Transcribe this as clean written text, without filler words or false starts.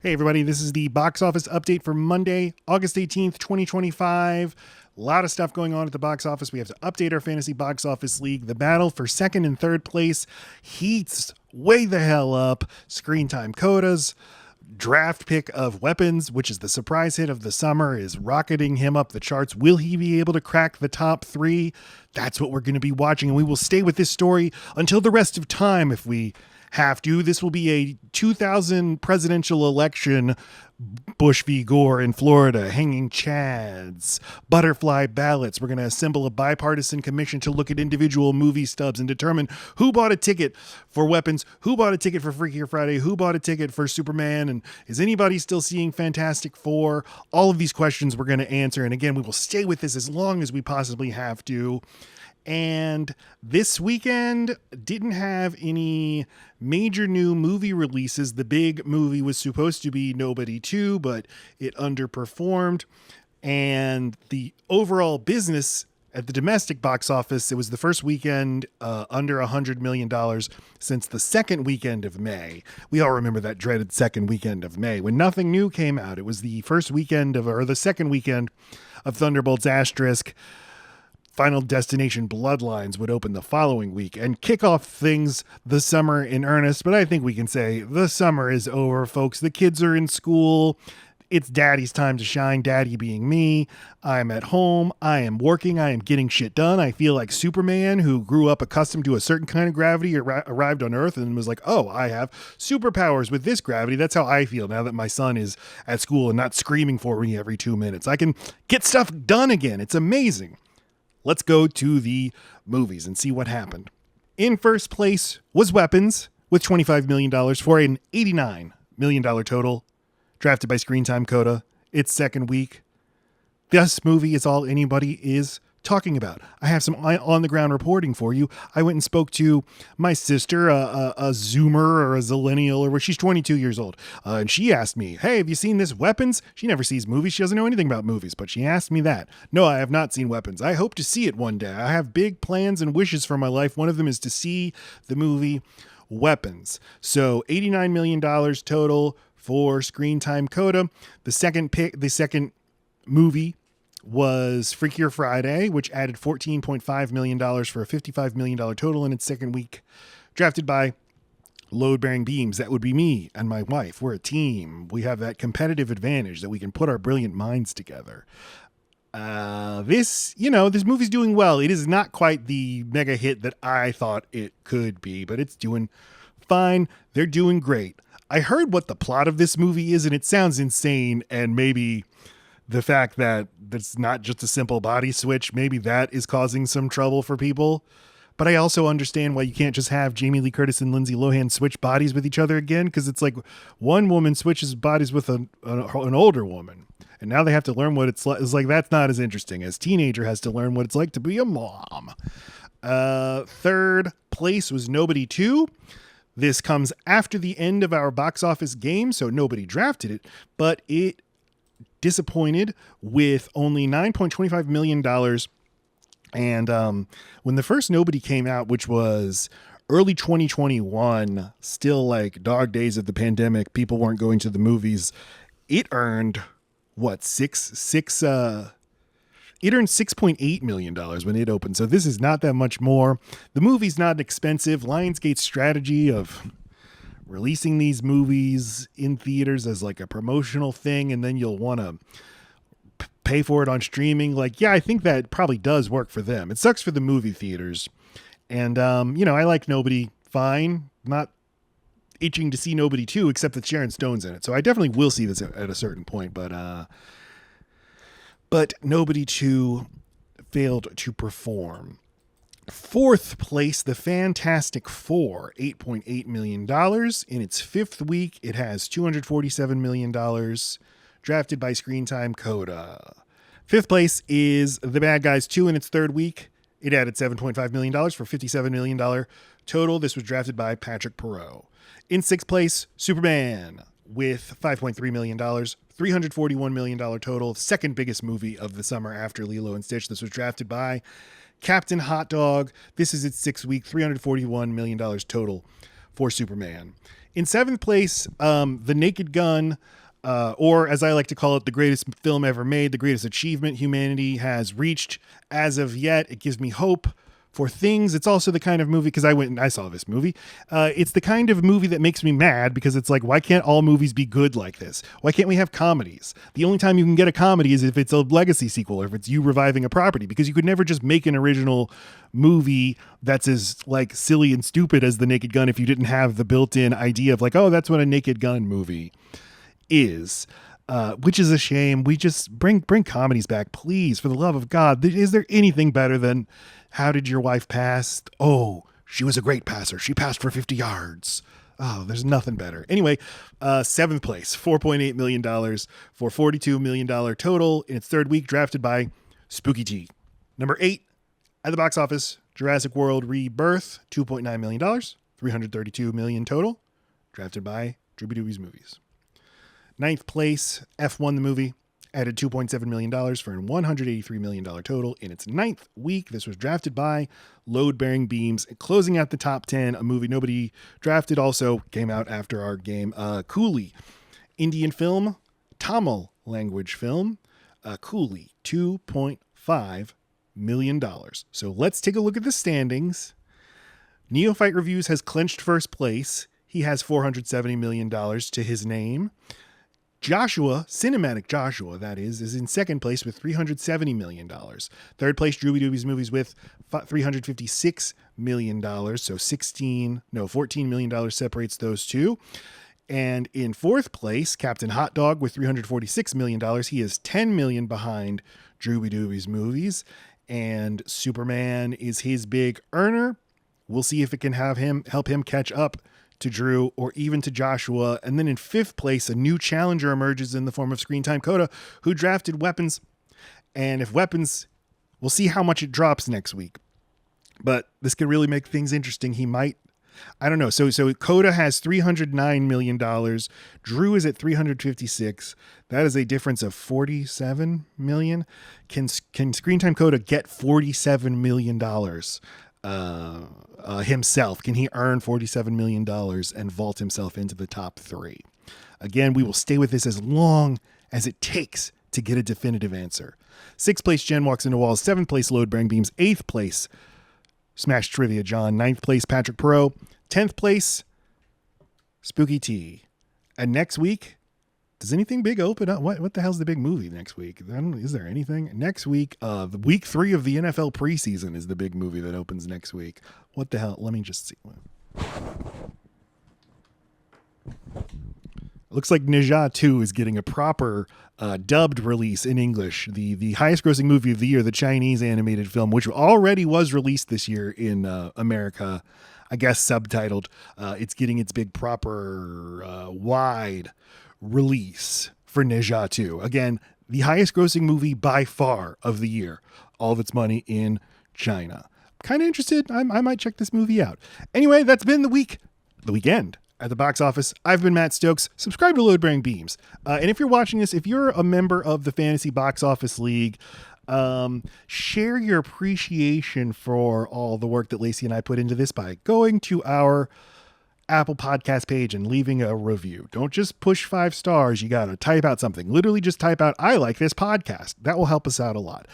Hey everybody, this is the box office update for Monday, August 18th, 2025. A lot of stuff going on at the box office. We have to update our fantasy box office league. The battle for second and third place heats way the hell up. Screen time codas. Draft pick of Weapons, which is the surprise hit of the summer, is rocketing him up the charts. Will he be able to crack the top three? That's what we're going to be watching, and we will stay with this story until the rest of time if we have to. This will be a 2000 presidential election. Bush v. Gore in Florida, hanging chads, butterfly ballots. We're going to assemble a bipartisan commission to look at individual movie stubs and determine who bought a ticket for Weapons, who bought a ticket for Freakier Friday, who bought a ticket for Superman, and is anybody still seeing Fantastic Four? All of these questions we're going to answer. And again, we will stay with this as long as we possibly have to. And this weekend didn't have any major new movie releases. The big movie was supposed to be Nobody 2, but it underperformed. And the overall business at the domestic box office, it was the first weekend under $100 million since the second weekend of May. We all remember that dreaded second weekend of May when nothing new came out. It was the first weekend or the second weekend of Thunderbolts Asterisk. Final Destination Bloodlines would open the following week and kick off things the summer in earnest. But I think we can say the summer is over, folks. The kids are in school. It's daddy's time to shine, daddy being me. I'm at home. I am working. I am getting shit done. I feel like Superman, who grew up accustomed to a certain kind of gravity, arrived on Earth and was like, oh, I have superpowers with this gravity. That's how I feel now that my son is at school and not screaming for me every 2 minutes. I can get stuff done again. It's amazing. Let's go to the movies and see what happened. In first place was Weapons with $25 million for an $89 million total. Drafted by Screen Time Coda. Its second week. This movie is all anybody is talking about. I have some on-the-ground reporting for you. I went and spoke to my sister, a Zoomer or a Zillennial, or she's 22 years old. And she asked me, hey, have you seen this Weapons? She never sees movies. She doesn't know anything about movies, but she asked me that. No, I have not seen Weapons. I hope to see it one day. I have big plans and wishes for my life. One of them is to see the movie Weapons. So $89 million total for Screen Time Coda. The second movie was Freakier Friday, which added $14.5 million for a $55 million total in its second week. Drafted by Load Bearing Beams. That would be me and my wife. We're a team. We have that competitive advantage that we can put our brilliant minds together. This movie's doing well. It is not quite the mega hit that I thought it could be, but it's doing fine. They're doing great. I heard what the plot of this movie is, and it sounds insane, and maybe the fact that it's not just a simple body switch, maybe that is causing some trouble for people. But I also understand why you can't just have Jamie Lee Curtis and Lindsay Lohan switch bodies with each other again, because it's like one woman switches bodies with an older woman, and now they have to learn what it's like. It's like that's not as interesting as teenager has to learn what it's like to be a mom. Third place was Nobody 2. This comes after the end of our box office game, so nobody drafted it, but it disappointed with only $9.25 million. And when the first Nobody came out, which was early 2021, still like dog days of the pandemic, people weren't going to the movies. It earned it earned $6.8 million when it opened. So this is not that much more. The movie's not expensive. Lionsgate's strategy of releasing these movies in theaters as like a promotional thing, and then you'll want to pay for it on streaming. Like, yeah, I think that probably does work for them. It sucks for the movie theaters. And, I like Nobody fine. Not itching to see Nobody 2, except that Sharon Stone's in it. So I definitely will see this at a certain point, but Nobody 2 failed to perform. Fourth place, The Fantastic Four, $8.8 million. In its fifth week, it has $247 million, drafted by Screen Time Coda. Fifth place is The Bad Guys 2 in its third week. It added $7.5 million for $57 million total. This was drafted by Patrick Perot. In sixth place, Superman with $5.3 million, $341 million total. Second biggest movie of the summer after Lilo and Stitch. This was drafted by Captain Hot Dog. This is its 6th week, $341 million total for Superman. In seventh place, The Naked Gun, or as I like to call it, the greatest film ever made, the greatest achievement humanity has reached as of yet. It gives me hope for things. It's also the kind of movie, because I went and I saw this movie. It's the kind of movie that makes me mad, because it's like, why can't all movies be good like this? Why can't we have comedies? The only time you can get a comedy is if it's a legacy sequel or if it's you reviving a property, because you could never just make an original movie that's as like silly and stupid as The Naked Gun if you didn't have the built-in idea of like, oh, that's what a Naked Gun movie is. Which is a shame. We just bring comedies back, please, for the love of God. Is there anything better than How Did Your Wife Pass? Oh, she was a great passer. She passed for 50 yards. Oh, there's nothing better. Anyway, seventh place, $4.8 million for $42 million total in its third week, drafted by Spooky T. Number 8 at the box office, Jurassic World Rebirth, $2.9 million, $332 million total, drafted by Drooby Dooby's Movies. Ninth place, F1 the movie, added $2.7 million for a $183 million total in its ninth week. This was drafted by Load Bearing Beams. Closing out the top 10, a movie nobody drafted, also came out after our game, Coolie. Indian film, Tamil language film, Coolie, $2.5 million. So let's take a look at the standings. Neophyte Reviews has clinched first place. He has $470 million to his name. Joshua, Cinematic Joshua, that is in second place with $370 million. Third place, Drooby Dooby's Movies with $356 million. So $14 million separates those two. And in fourth place, Captain Hot Dog with $346 million. He is $10 million behind Drooby Dooby's Movies. And Superman is his big earner. We'll see if it can help him catch up to Drew or even to Joshua. And then in fifth place, a new challenger emerges in the form of Screen Time Coda, who drafted Weapons. And if Weapons, we'll see how much it drops next week. But this could really make things interesting. He might, I don't know. So Coda has $309 million. Drew is at 356. That is a difference of $47 million. Can Screen Time Coda get $47 million? Himself? Can he earn $47 million and vault himself into the top 3? Again, we will stay with this as long as it takes to get a definitive answer. Sixth place, Jen Walks Into Walls. Seventh place, Load Bearing Beams. Eighth place, Smash Trivia John. Ninth place, Patrick Perot. 10th place, Spooky T. And next week, does anything big open up? What the hell's the big movie next week? Is there anything? Next week, the week 3 of the NFL preseason is the big movie that opens next week. What the hell? Let me just see. Looks like Ninja 2 is getting a proper dubbed release in English. The highest grossing movie of the year, the Chinese animated film, which already was released this year in America, I guess subtitled. It's getting its big proper wide release for Ninja 2. Again, the highest grossing movie by far of the year. All of its money in China. Kind of interested. I might check this movie out. Anyway, that's been the weekend at the box office. I've been Matt Stokes. Subscribe to Load Bearing Beams. And if you're watching this, if you're a member of the Fantasy Box Office League, share your appreciation for all the work that Lacey and I put into this by going to our Apple Podcast page and leaving a review. Don't just push 5 stars. You got to type out something. Literally just type out, I like this podcast. That will help us out a lot.